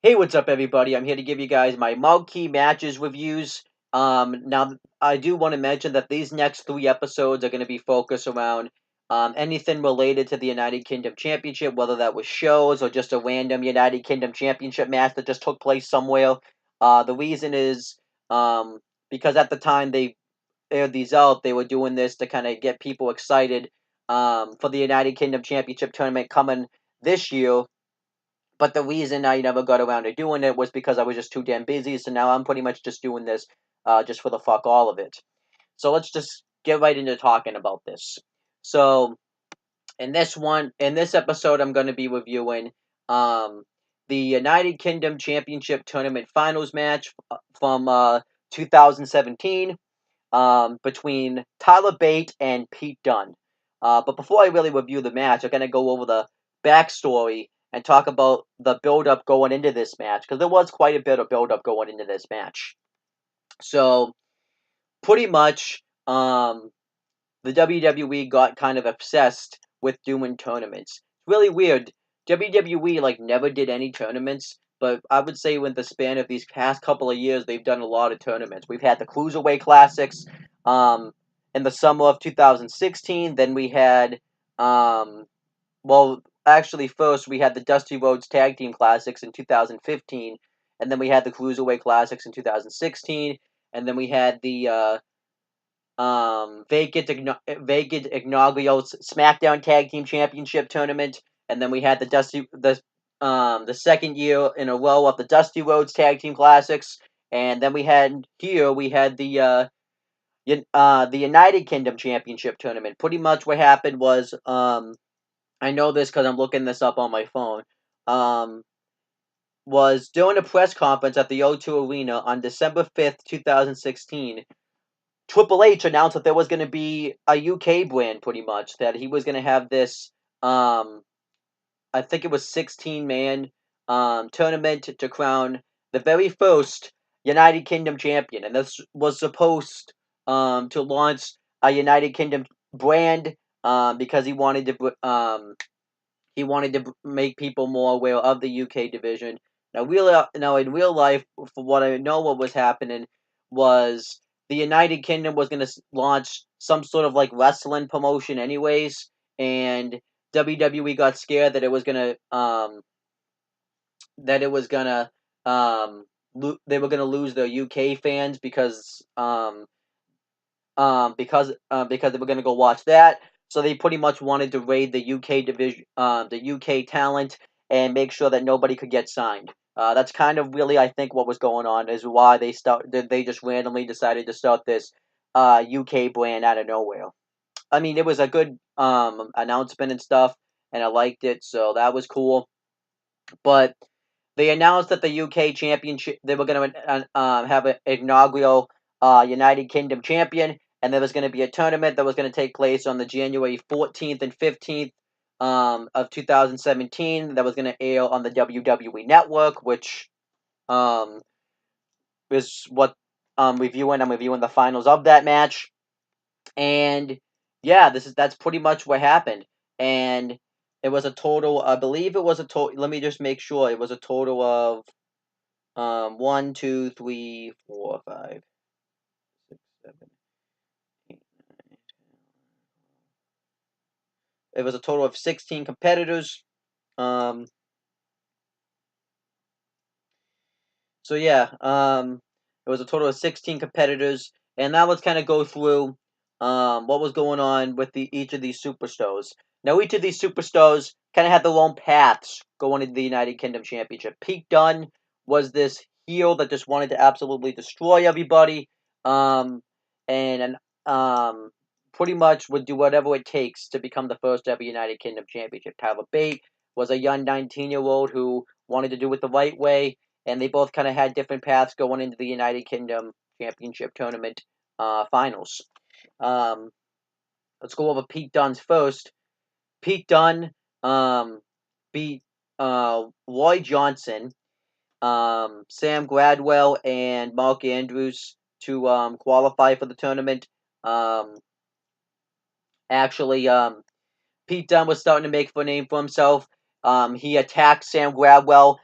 Hey, what's up, everybody? I'm here to give you guys my Marquee matches reviews. Now I do want to mention that these next three episodes are going to be focused around anything related to the United Kingdom Championship, whether that was shows or just a random United Kingdom Championship match that just took place somewhere. The reason is because at the time they aired these out, they were doing this to kind of get people excited for the United Kingdom Championship tournament coming this year, but the reason I never got around to doing it was because I was just too damn busy. So now I'm pretty much just doing this, just for the fuck all of it. So let's just get right into talking about this. So in this episode, I'm going to be reviewing um, the United Kingdom Championship Tournament Finals match from 2017 between Tyler Bate and Pete Dunne. But before I really review the match, I'm going to go over the backstory and talk about the build-up going into this match, because there was quite a bit of build-up going into this match. So, pretty much, the WWE got kind of obsessed with doing tournaments. It's really weird. WWE never did any tournaments, but I would say with the span of these past couple of years, they've done a lot of tournaments. We've had the Cruiserweight Classics, um, in the summer of 2016. Then we had, um, well, actually, first we had the Dusty Rhodes Tag Team Classics in 2015, and then we had the Cruiserweight Classics in 2016, and then we had the vacant inaugural SmackDown Tag Team Championship tournament, and then we had the second year in a row of the Dusty Rhodes Tag Team Classics, and then we had the United Kingdom Championship tournament. Pretty much what happened was, I know this because I'm looking this up on my phone. Um, was during a press conference at the O2 Arena on December 5th, 2016. Triple H announced that there was going to be a UK brand, pretty much, that he was going to have this, um, I think it was 16-man tournament to crown the very first United Kingdom champion, and this was supposed to launch a United Kingdom brand, because he wanted to make people more aware of the UK division. Now in real life, for what I know, what was happening was the United Kingdom was going to launch some sort of wrestling promotion, anyways, and WWE got scared that it was gonna they were gonna lose their UK fans because they were gonna go watch that. So they pretty much wanted to raid the UK division, the UK talent, and make sure that nobody could get signed. That's kind of really, I think, what was going on, is why they just randomly decided to start this UK brand out of nowhere. I mean, it was a good announcement and stuff, and I liked it, so that was cool. But they announced that the UK championship, they were going to have an inaugural United Kingdom champion, and there was going to be a tournament that was going to take place on the January 14th and 15th of 2017, that was going to air on the WWE Network, which um, is what reviewing. I'm reviewing the finals of that match, and yeah, that's pretty much what happened. And it was a total. I believe it was a total. Let me just make sure. It was a total of 1, 2, 3, 4, 5, 6, 7, 8, 9. It was a total of 16 competitors. Um, so yeah, it was a total of 16 competitors, and now let's kind of go through what was going on with each of these superstars. Now, each of these superstars kind of had their own paths going into the United Kingdom Championship. Pete Dunne was this heel that just wanted to absolutely destroy everybody, um, and pretty much would do whatever it takes to become the first ever United Kingdom Championship. Tyler Bate was a young 19-year-old who wanted to do it the right way, and they both kind of had different paths going into the United Kingdom Championship Tournament finals. Um, let's go over Pete Dunne's first. Pete Dunne beat Roy Johnson, Sam Gradwell, and Mark Andrews to qualify for the tournament. Um, actually, Pete Dunne was starting to make a name for himself. He attacked Sam Gradwell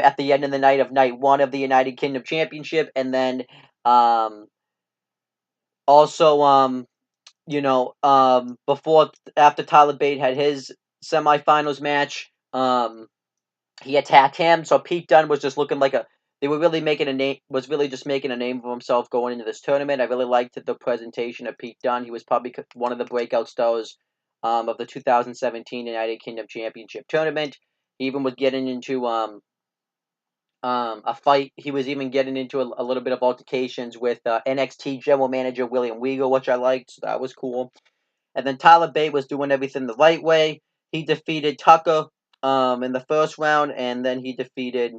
at the end of the night of night one of the United Kingdom Championship, and then um, also before after Tyler Bate had his semifinals match, he attacked him. So Pete Dunne was just looking like a they were really making a name was really just making a name for himself going into this tournament. I really liked the presentation of Pete Dunne. He was probably one of the breakout stars of the 2017 United Kingdom Championship tournament. He even was getting into a fight. He was even getting into a little bit of altercations with NXT General Manager William Regal, which I liked. So that was cool. And then Tyler Bate was doing everything the right way. He defeated Tucker in the first round, and then he defeated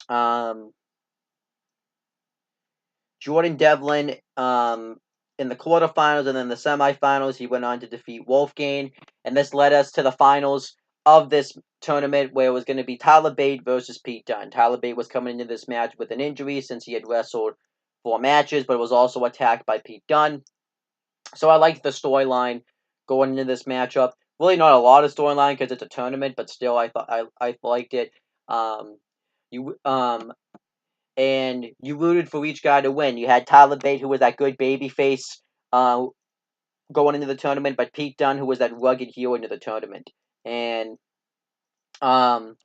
um, Jordan Devlin in the quarterfinals, and then the semifinals, he went on to defeat Wolfgang, and this led us to the finals of this tournament, where it was going to be Tyler Bate versus Pete Dunne. Tyler Bate was coming into this match with an injury since he had wrestled 4 matches, but was also attacked by Pete Dunne. So I liked the storyline going into this matchup. Really, not a lot of storyline because it's a tournament, but still, I thought I liked it. Um, you and you rooted for each guy to win. You had Tyler Bate, who was that good baby face uh, going into the tournament, but Pete Dunne, who was that rugged heel into the tournament. And um,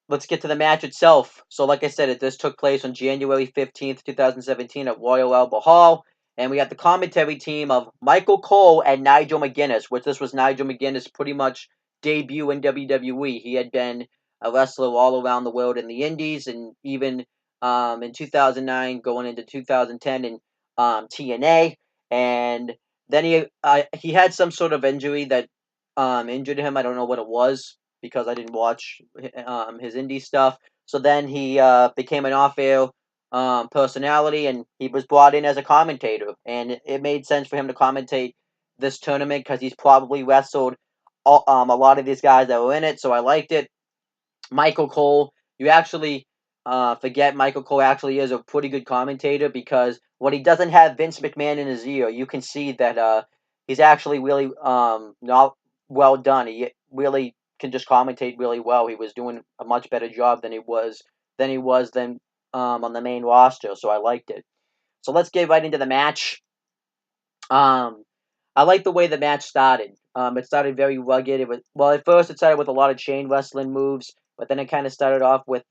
let's get to the match itself. So, like I said, this took place on January 15th, 2017 at Royal Albert Hall. And we got the commentary team of Michael Cole and Nigel McGuinness, which this was Nigel McGuinness' pretty much debut in WWE. He had been a wrestler all around the world in the Indies, and even in 2009 going into 2010 in TNA. And then he had some sort of injury that injured him. I don't know what it was because I didn't watch his indie stuff. So then he became an off-air personality, and he was brought in as a commentator. And it made sense for him to commentate this tournament because he's probably wrestled a lot of these guys that were in it. So I liked it. Michael Cole, you actually forget Michael Cole actually is a pretty good commentator because when he doesn't have Vince McMahon in his ear, you can see that he's actually really not well done. He really can just commentate really well. He was doing a much better job than he was on the main roster, so I liked it. So let's get right into the match. Um, I like the way the match started. It started very rugged. At first it started with a lot of chain wrestling moves, but then it kind of started off with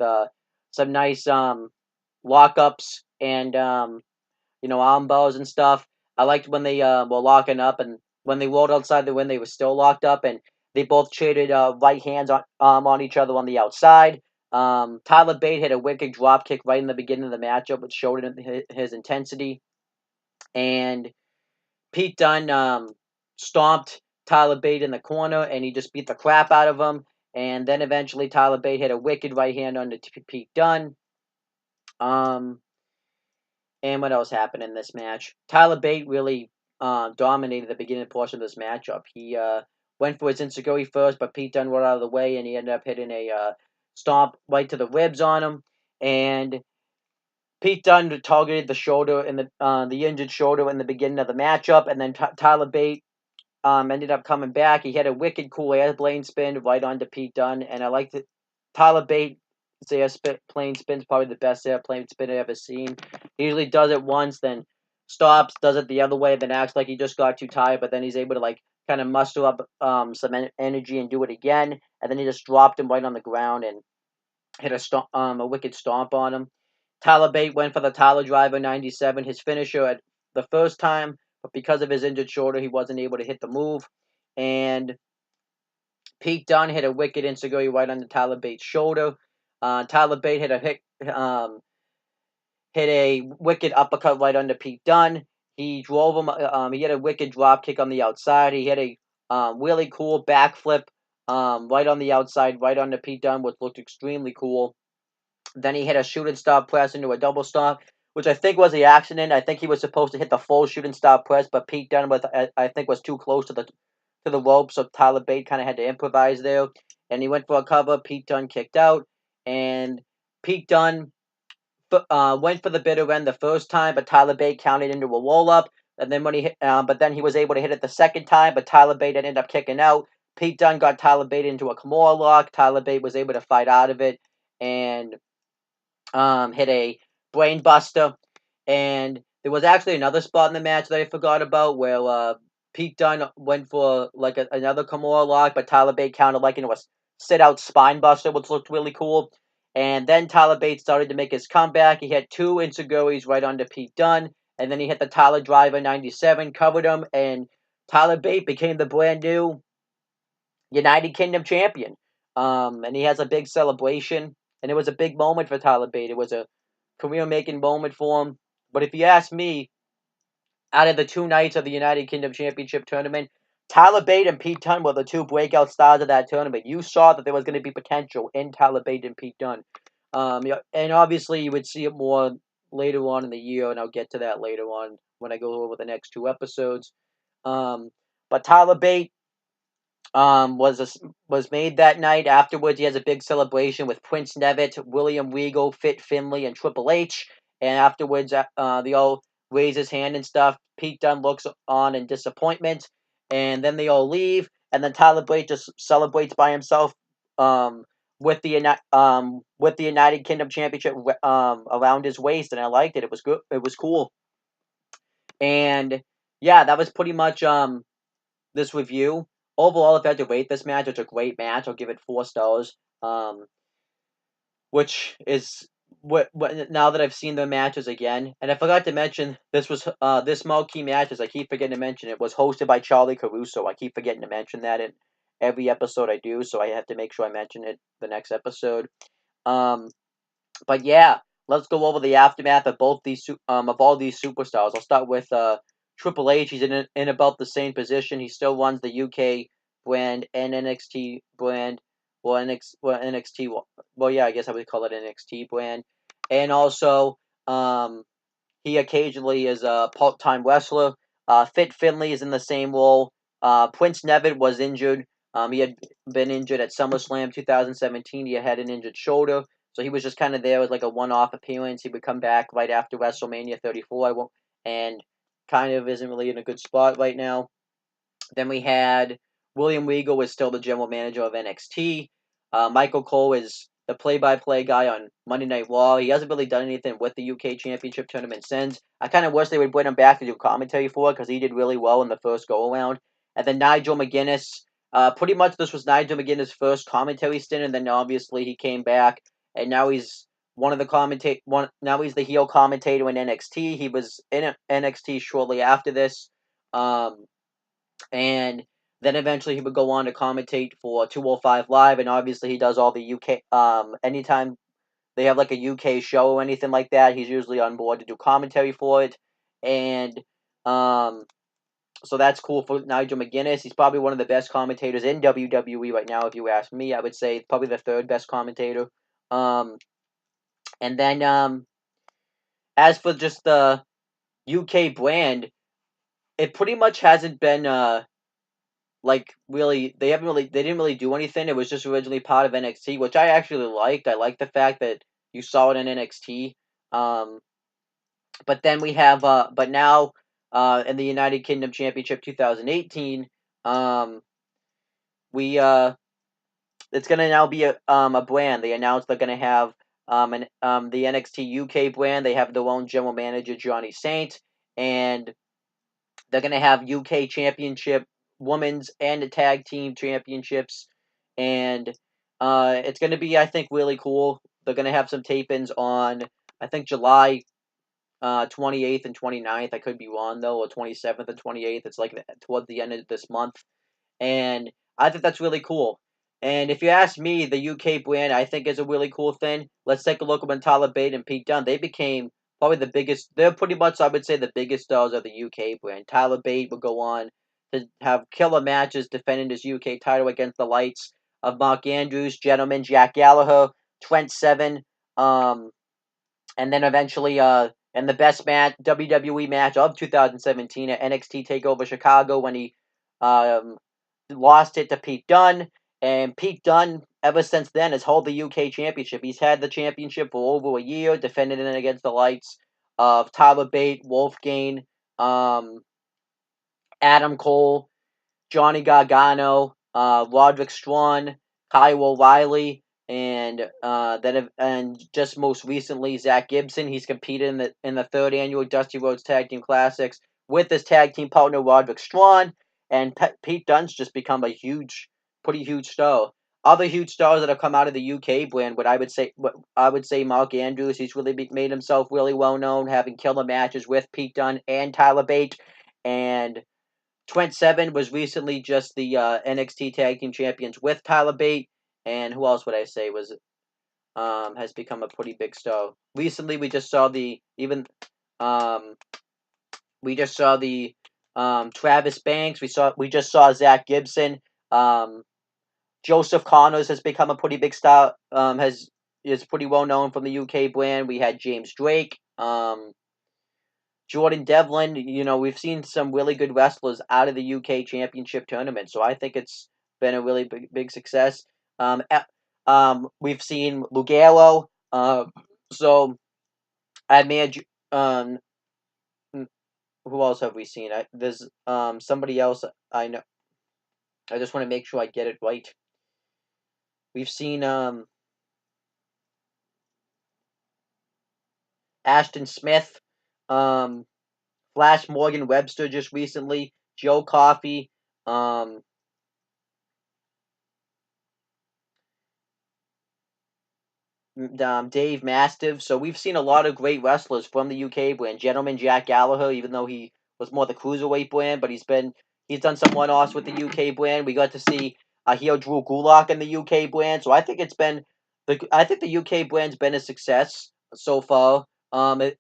some nice lockups and arm bars and stuff. I liked when they were locking up, and when they rolled outside the ring, they were still locked up, and they both traded right hands on each other on the outside. Tyler Bate hit a wicked drop kick right in the beginning of the matchup, which showed his intensity, and Pete Dunne stomped Tyler Bate in the corner, and he just beat the crap out of him. And then eventually Tyler Bate hit a wicked right hand on Pete Dunne. Um, and what else happened in this match? Tyler Bate really dominated the beginning portion of this matchup. He went for his Insiguri first, but Pete Dunne got out of the way, and he ended up hitting a stomp right to the ribs on him. And Pete Dunne targeted the shoulder in the injured shoulder in the beginning of the matchup, and then Tyler Bate ended up coming back. He had a wicked cool airplane spin right onto Pete Dunne, and I liked it. Tyler Bate, plane spin's probably the best airplane spin I've ever seen. He usually does it once, then stops, does it the other way, then acts like he just got too tired, but then he's able to kind of muster up some energy and do it again, and then he just dropped him right on the ground and hit a wicked stomp on him. Tyler Bate went for the Tyler Driver 97, his finisher at the first time, but because of his injured shoulder, he wasn't able to hit the move. And Pete Dunne hit a wicked Insiguri right on Tyler Bate's shoulder. Tyler Bate hit a wicked uppercut right under Pete Dunne. He drove him. He had a wicked drop kick on the outside. He hit a really cool backflip right on the outside, right under Pete Dunne, which looked extremely cool. Then he hit a shooting star press into a double stomp, which I think was the accident. I think he was supposed to hit the full shooting star press, but Pete Dunne I think was too close to the rope, so Tyler Bate kind of had to improvise there. And he went for a cover. Pete Dunne kicked out, and Pete Dunne went for the bitter end the first time, but Tyler Bate counted into a roll up. And then but then he was able to hit it the second time, but Tyler Bate ended up kicking out. Pete Dunne got Tyler Bate into a Kimura lock. Tyler Bate was able to fight out of it and hit a brain buster. And there was actually another spot in the match that I forgot about where Pete Dunne went for like another Kimura lock, but Tyler Bate countered like into a sit out spine buster, which looked really cool. And then Tyler Bate started to make his comeback. He had two Insuguris right onto Pete Dunne, and then he hit the Tyler Driver 97, covered him, and Tyler Bate became the brand new United Kingdom champion. And he has a big celebration, and it was a big moment for Tyler Bate. It was a career-making moment for him. But if you ask me, out of the two nights of the United Kingdom Championship tournament, Tyler Bate and Pete Dunne were the two breakout stars of that tournament. You saw that there was going to be potential in Tyler Bate and Pete Dunne. Yeah, and obviously you would see it more later on in the year, and I'll get to that later on when I go over the next two episodes. But Tyler Bate was made that night. Afterwards, he has a big celebration with Prince Nevitt, William Regal, Fit Finlay, and Triple H. And afterwards, they all raise his hand and stuff. Pete Dunne looks on in disappointment, and then they all leave. And then Tyler Bate just celebrates by himself, with the United Kingdom Championship around his waist, and I liked it. It was good. It was cool. And yeah, that was pretty much this review. Overall, if I had to rate this match, it's a great match. I'll give it 4 stars. Which is what now that I've seen the matches again, and I forgot to mention this marquee match, as I keep forgetting to mention it, was hosted by Charlie Caruso. I keep forgetting to mention that in every episode I do, so I have to make sure I mention it the next episode. Um, but yeah, let's go over the aftermath of both these of all these superstars. I'll start with Triple H. He's in about the same position. He still runs the UK brand and NXT brand. NXT. Well, yeah, I guess I would call it NXT brand. And also, he occasionally is a part-time wrestler. Fit Finlay is in the same role. Prince Nevitt was injured. He had been injured at SummerSlam 2017. He had an injured shoulder. So he was just kind of there as like a one-off appearance. He would come back right after WrestleMania 34, and kind of isn't really in a good spot right now. Then we had William Regal is still the general manager of NXT. Michael Cole is the play-by-play guy on Monday Night Raw. He hasn't really done anything with the UK Championship tournament since. I kind of wish they would bring him back to do commentary for it because he did really well in the first go-around. And then Nigel McGuinness. Pretty much this was Nigel McGuinness' first commentary stint, and then obviously he came back, and now he's now he's the heel commentator in NXT. He was in NXT shortly after this. And then eventually he would go on to commentate for 205 Live, and obviously he does all the UK. Anytime they have like a UK show or anything like that, he's usually on board to do commentary for it, and so that's cool for Nigel McGuinness. He's probably one of the best commentators in WWE right now, if you ask me. I would say probably the third best commentator. And then as for just the UK brand, it pretty much hasn't been like really they didn't really do anything. It was just originally part of NXT, which I actually liked. I liked the fact that you saw it in NXT. But then we have but now in the United Kingdom Championship 2018, we it's gonna now be a brand. They announced they're gonna have the NXT UK brand. They have their own general manager, Johnny Saint, and they're gonna have UK Championship, women's and the tag team championships, and it's gonna be, I think, really cool. They're gonna have some tape-ins on, I think, July 28th and 29th. I could be wrong though, or 27th and 28th. It's like towards the end of this month, and I think that's really cool. And if you ask me, the UK brand I think is a really cool thing. Let's take a look at when Tyler Bate and Pete Dunne. They became probably the biggest. They're pretty much, I would say, the biggest stars of the UK brand. Tyler Bate would go on to have killer matches defending his UK title against the likes of Mark Andrews, Gentleman, Jack Gallagher, Trent Seven, and then eventually in the best match WWE match of 2017 at NXT Takeover Chicago when he lost it to Pete Dunne. And Pete Dunne, ever since then, has held the UK Championship. He's had the championship for over a year, defending it against the likes of Tyler Bate, Wolfgang, Adam Cole, Johnny Gargano, Roderick Strong, Kyle O'Reilly, and just most recently Zach Gibson. He's competed in the third annual Dusty Rhodes Tag Team Classics with his tag team partner Roderick Strong, and Pete Dunne's just become a pretty huge star. Other huge stars that have come out of the UK brand, what I would say, Mark Andrews. He's really made himself really well known, having killer matches with Pete Dunne and Tyler Bate, and Trent Seven was recently just the NXT Tag Team Champions with Tyler Bate, and who else would I say was has become a pretty big star. Recently, um we just saw the Travis Banks. We just saw Zach Gibson. Um, Joseph Connors has become a pretty big star. Has is pretty well known from the UK brand. We had James Drake. Jordan Devlin, we've seen some really good wrestlers out of the UK Championship tournament, so I think it's been a really big success. We've seen Lugaro. So I manage. Who else have we seen? There's somebody else I know. I just want to make sure I get it right. We've seen Ashton Smith, um, Flash Morgan Webster just recently, Joe Coffey, um, Dave Mastiff. So we've seen a lot of great wrestlers from the UK brand. Gentleman Jack Gallagher, even though he was more the cruiserweight brand, but he's done some one-offs with the UK brand. We got to see heel Drew Gulak in the UK brand. So I think the UK brand's been a success so far. I mean,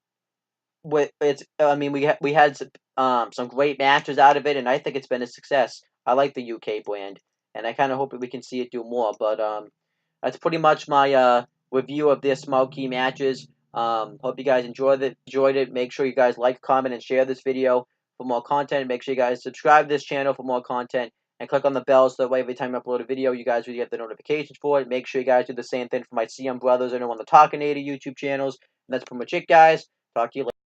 we had some great matches out of it, and I think it's been a success. I like the UK brand, and I kind of hope that we can see it do more. But that's pretty much my review of this Marquee matches. Hope you guys enjoyed it. Make sure you guys like, comment, and share this video for more content. Make sure you guys subscribe to this channel for more content, and click on the bell so that way every time I upload a video, you guys will get the notifications for it. Make sure you guys do the same thing for my CM Brothers and on the Talkinator YouTube channels. And that's pretty much it, guys. Talk to you later.